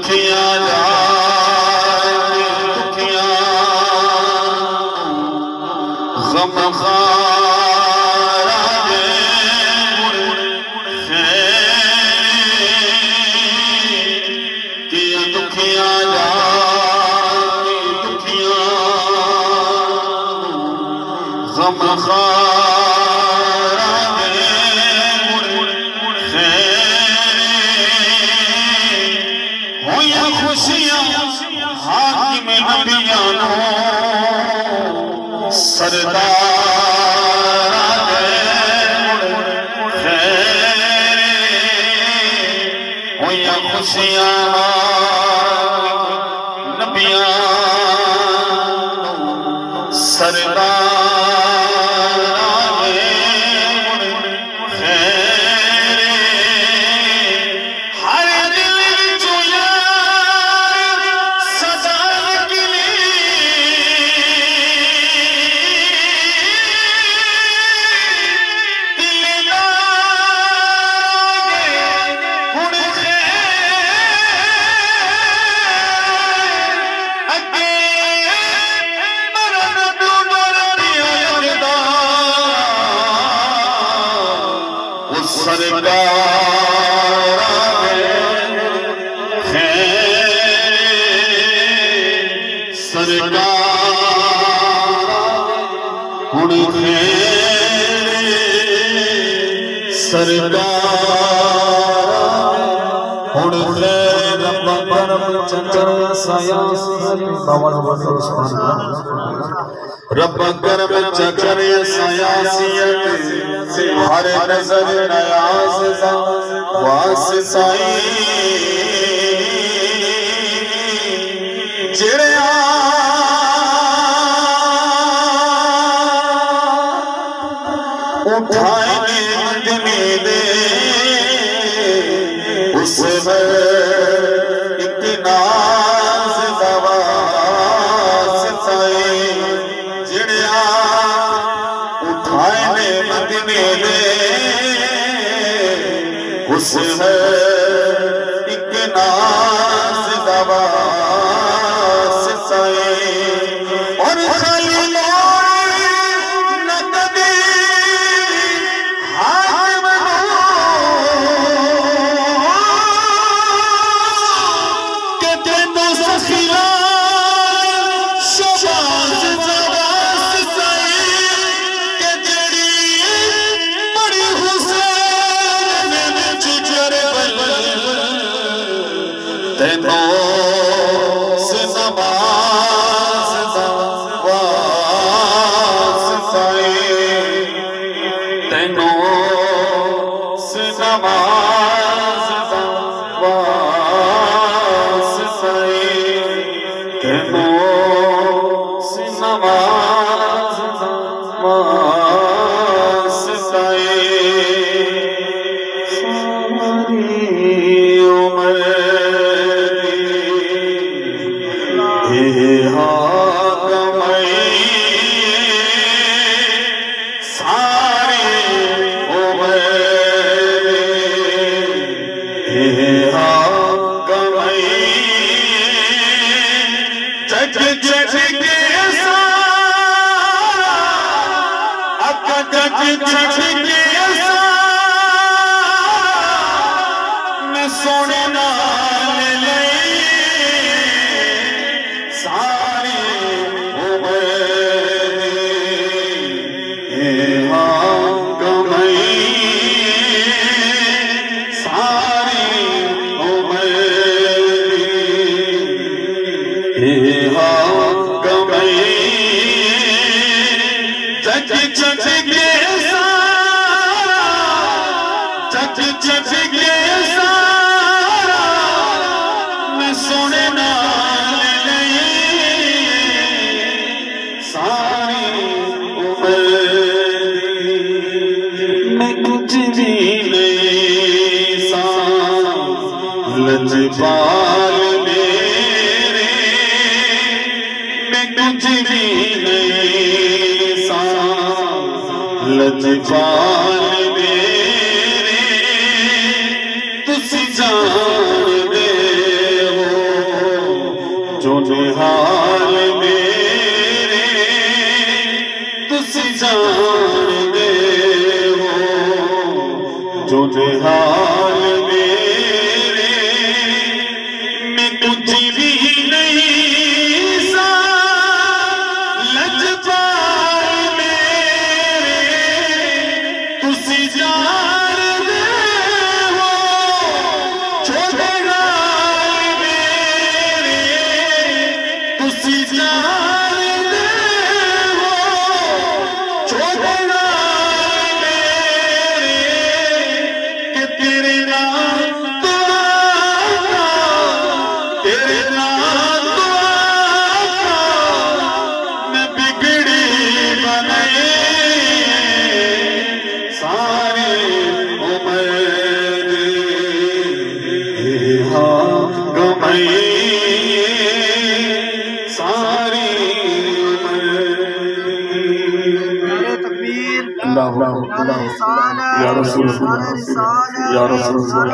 दुखिया दुखिया गम रब करम चकर सयासियत हर नजर नयाज वास साई जिड़िया उठाए मदनी दे उस है एक नाज दवास साए और खाली नकदी हाकिम के तेनो सखिला शबाज दवास साए के जड़ी बड़ी हुसैन तेनो से नमाज वास साए तेनो से नमाज वास साए तेनो से नमाज वास साए सोने नाल ले सारी गमई सारी गमई सोने नाल सारी मैं कुछ भी नहीं सा लजपाल मेरे मैं कुछ भी नहीं सा लजपाल मेरे तुसी जान दे हो जान दे हो जो हाल मेरे में कुछ भी नहीं सा लजपाल मेरे तुसी जान दे हो छोटे हाल मेरे तुसी जान दे हो छोटे हाल मेरे कि तेरे नाम तो तेरे नाम तो मैं बिगड़ी बनाए सारी उम्र गमई सारी तकबीर, या रसूल, या रसूल।